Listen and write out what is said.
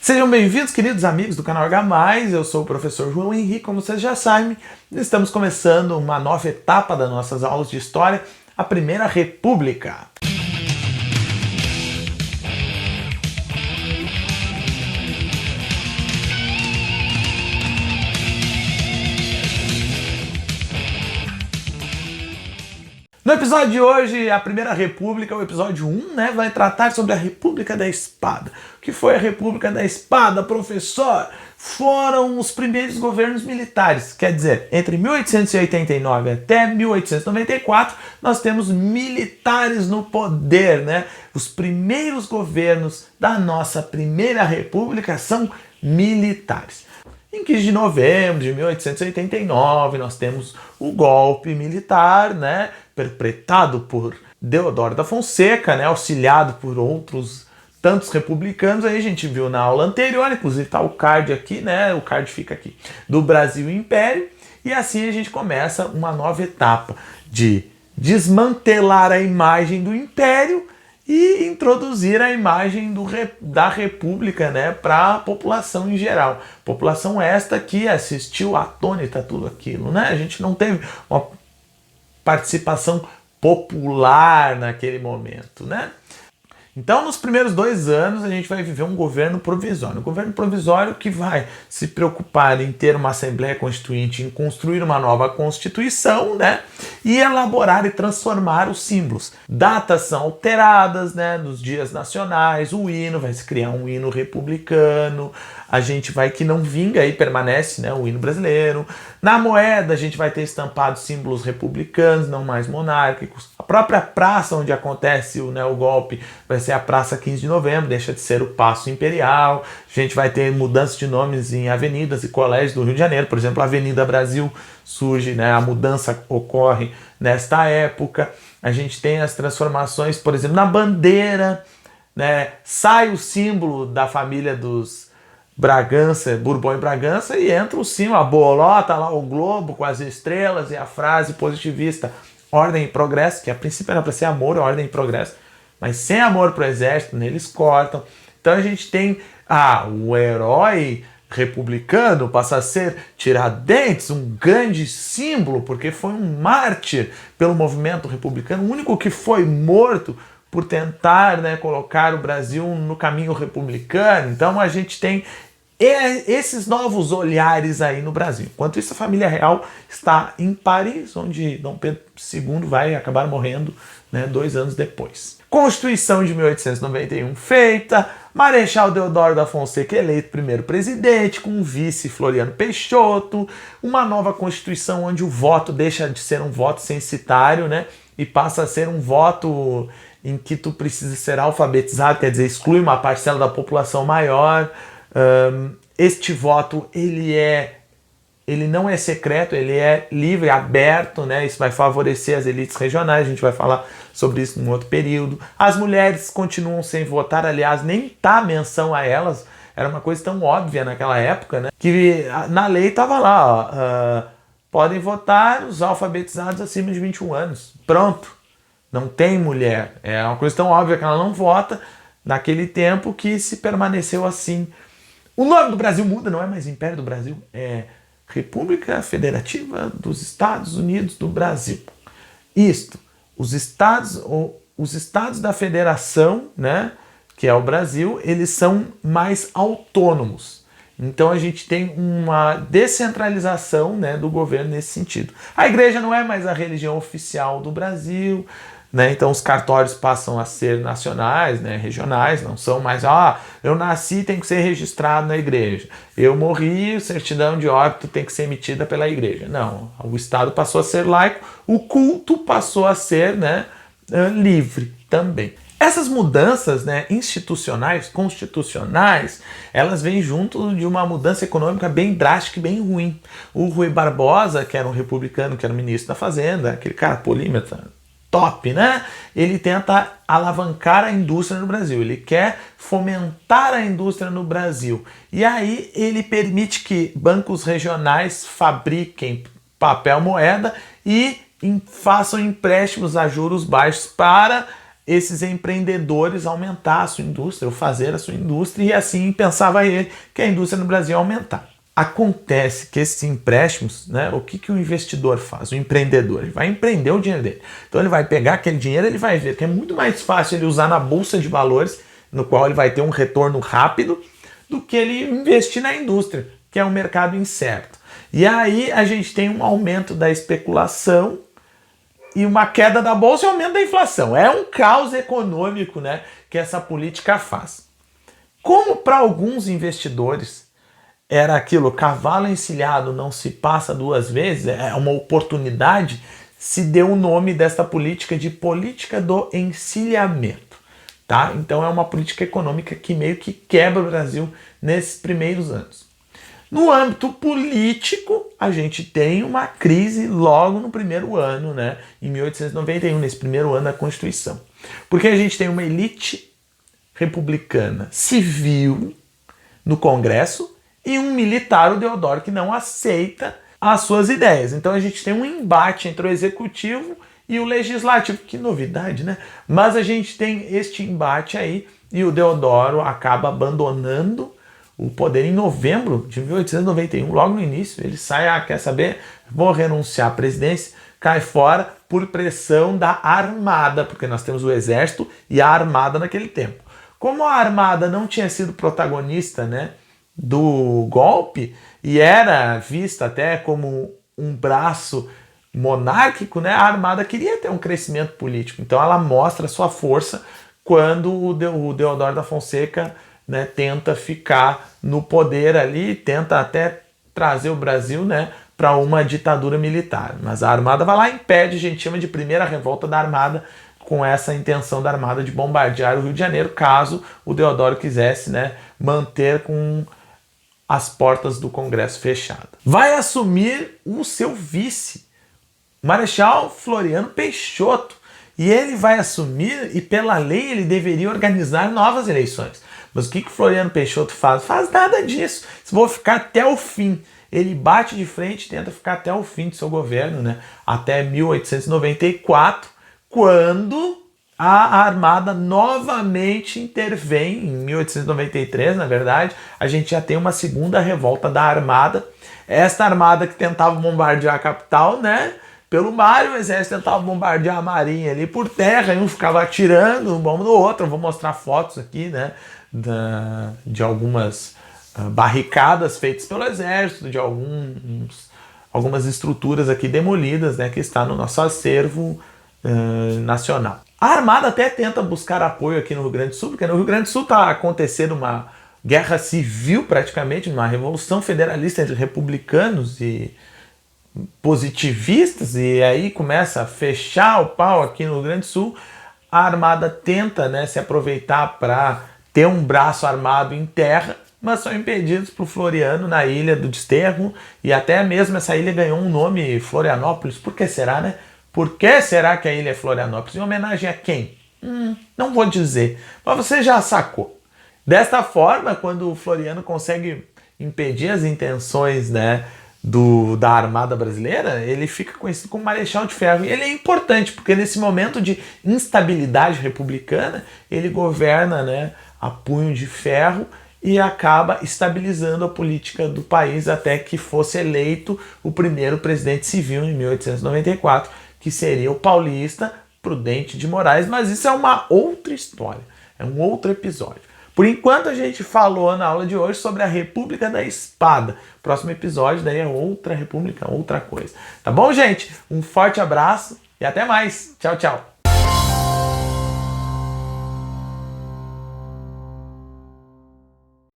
Sejam bem-vindos, queridos amigos do canal H+, eu sou o professor João Henrique, como vocês já sabem, estamos começando uma nova etapa das nossas aulas de História, a Primeira República. No episódio de hoje, a Primeira República, o episódio 1, vai tratar sobre a República da Espada. O que foi a República da Espada, professor? Foram os primeiros governos militares, quer dizer, entre 1889 até 1894, nós temos militares no poder, Os primeiros governos da nossa Primeira República são militares. Em 15 de novembro de 1889, nós temos o golpe militar, perpetrado por Deodoro da Fonseca, auxiliado por outros tantos republicanos. Aí a gente viu na aula anterior, inclusive está o card aqui, o card fica aqui, do Brasil Império. E assim a gente começa uma nova etapa de desmantelar a imagem do Império e introduzir a imagem da República para a população em geral. População esta que assistiu atônita tudo aquilo. A gente não teve uma participação popular naquele momento. Então, nos primeiros 2 anos, a gente vai viver um governo provisório. Um governo provisório que vai se preocupar em ter uma Assembleia Constituinte, em construir uma nova Constituição, e elaborar e transformar os símbolos. Datas são alteradas, nos dias nacionais, o hino, vai se criar um hino republicano, a gente vai, que não vinga e permanece, o hino brasileiro. Na moeda, a gente vai ter estampados símbolos republicanos, não mais monárquicos. A própria praça onde acontece o golpe vai ser a Praça 15 de Novembro, deixa de ser o Paço Imperial. A gente vai ter mudanças de nomes em avenidas e colégios do Rio de Janeiro. Por exemplo, a Avenida Brasil surge, a mudança ocorre nesta época. A gente tem as transformações, por exemplo, na bandeira, sai o símbolo da família dos Bragança, Bourbon e Bragança, e entra o símbolo, a bolota lá, o globo com as estrelas e a frase positivista, ordem e progresso, que a princípio era para ser amor, ordem e progresso, mas sem amor para o exército, eles cortam. Então a gente tem o herói republicano passa a ser Tiradentes, um grande símbolo, porque foi um mártir pelo movimento republicano, o único que foi morto por tentar colocar o Brasil no caminho republicano. Então a gente tem esses novos olhares aí no Brasil. Enquanto isso, a família real está em Paris, onde Dom Pedro II vai acabar morrendo 2 anos depois. Constituição de 1891 feita, Marechal Deodoro da Fonseca eleito primeiro presidente, com o vice Floriano Peixoto, uma nova Constituição onde o voto deixa de ser um voto censitário, e passa a ser um voto em que tu precisa ser alfabetizado, quer dizer, exclui uma parcela da população maior. Este voto, ele não é secreto, ele é livre, aberto, Isso vai favorecer as elites regionais, a gente vai falar sobre isso num outro período. As mulheres continuam sem votar, aliás, nem tá menção a elas, era uma coisa tão óbvia naquela época, que na lei estava lá, podem votar os alfabetizados acima de 21 anos, pronto. Não tem mulher. É uma coisa tão óbvia que ela não vota naquele tempo que se permaneceu assim. O nome do Brasil muda, não é mais Império do Brasil, é República Federativa dos Estados Unidos do Brasil. Os estados da federação, que é o Brasil, eles são mais autônomos. Então a gente tem uma descentralização do governo nesse sentido. A igreja não é mais a religião oficial do Brasil, então os cartórios passam a ser nacionais, regionais, não são mais, eu nasci, tem que ser registrado na igreja. Eu morri, certidão de óbito tem que ser emitida pela igreja. Não, o Estado passou a ser laico, o culto passou a ser livre também. Essas mudanças institucionais, constitucionais, elas vêm junto de uma mudança econômica bem drástica e bem ruim. O Rui Barbosa, que era um republicano, que era ministro da Fazenda, aquele cara polímata, top, Ele tenta alavancar a indústria no Brasil, ele quer fomentar a indústria no Brasil. E aí ele permite que bancos regionais fabriquem papel moeda e façam empréstimos a juros baixos para esses empreendedores aumentar a sua indústria, ou fazer a sua indústria, e assim pensava ele que a indústria no Brasil ia aumentar. Acontece que esses empréstimos, né, o que o investidor faz, o empreendedor? Ele vai empreender o dinheiro dele. Então ele vai pegar aquele dinheiro, ele vai ver que é muito mais fácil ele usar na bolsa de valores, no qual ele vai ter um retorno rápido, do que ele investir na indústria, que é um mercado incerto. E aí a gente tem um aumento da especulação e uma queda da bolsa e aumento da inflação. É um caos econômico, né, que essa política faz. Como para alguns investidores era aquilo, cavalo encilhado não se passa duas vezes, é uma oportunidade, se deu o nome desta política de política do encilhamento. Tá? Então é uma política econômica que meio que quebra o Brasil nesses primeiros anos. No âmbito político, a gente tem uma crise logo no primeiro ano, né? Em 1891, nesse primeiro ano da Constituição. Porque a gente tem uma elite republicana civil no Congresso e um militar, o Deodoro, que não aceita as suas ideias. Então a gente tem um embate entre o executivo e o legislativo. Que novidade, né? Mas a gente tem este embate aí e o Deodoro acaba abandonando o poder em novembro de 1891, logo no início. Ele sai, quer saber? Vou renunciar à presidência, cai fora por pressão da armada, porque nós temos o exército e a armada naquele tempo. Como a armada não tinha sido protagonista, né, do golpe e era vista até como um braço monárquico, né, a armada queria ter um crescimento político. Então ela mostra sua força quando o Deodoro da Fonseca, né, tenta ficar no poder ali, tenta até trazer o Brasil, né, para uma ditadura militar. Mas a armada vai lá e impede, a gente chama de primeira revolta da armada, com essa intenção da armada de bombardear o Rio de Janeiro, caso o Deodoro quisesse, né, manter com as portas do Congresso fechadas. Vai assumir o seu vice, Marechal Floriano Peixoto, e ele vai assumir, e pela lei ele deveria organizar novas eleições. Mas o que Floriano Peixoto faz? Faz nada disso. Vou ficar até o fim. Ele bate de frente e tenta ficar até o fim do seu governo, né? Até 1894, quando a armada novamente intervém. Em 1893, na verdade, a gente já tem uma segunda revolta da armada. Esta armada que tentava bombardear a capital, né, pelo mar, e o exército tentava bombardear a marinha ali por terra, e um ficava atirando um bomba no outro. Eu vou mostrar fotos aqui, né, de algumas barricadas feitas pelo exército, de algumas estruturas aqui demolidas, né, que está no nosso acervo nacional. A armada até tenta buscar apoio aqui no Rio Grande do Sul, porque no Rio Grande do Sul está acontecendo uma guerra civil praticamente, uma revolução federalista entre republicanos e positivistas, e aí começa a fechar o pau aqui no Rio Grande do Sul. A armada tenta, né, se aproveitar para ter um braço armado em terra, mas são impedidos por Floriano na Ilha do Desterro, e até mesmo essa ilha ganhou um nome, Florianópolis. Por que será, né? Por que será que a ilha é Florianópolis? Em homenagem a quem? Não vou dizer, mas você já sacou. Desta forma, quando o Floriano consegue impedir as intenções, né, da Armada Brasileira, ele fica conhecido como Marechal de Ferro. E ele é importante, porque nesse momento de instabilidade republicana, ele governa, né, a punho de ferro e acaba estabilizando a política do país até que fosse eleito o primeiro presidente civil em 1894, que seria o paulista Prudente de Moraes. Mas isso é uma outra história, é um outro episódio. Por enquanto a gente falou na aula de hoje sobre a República da Espada. Próximo episódio daí é outra república, outra coisa. Tá bom, gente? Um forte abraço e até mais. Tchau, tchau.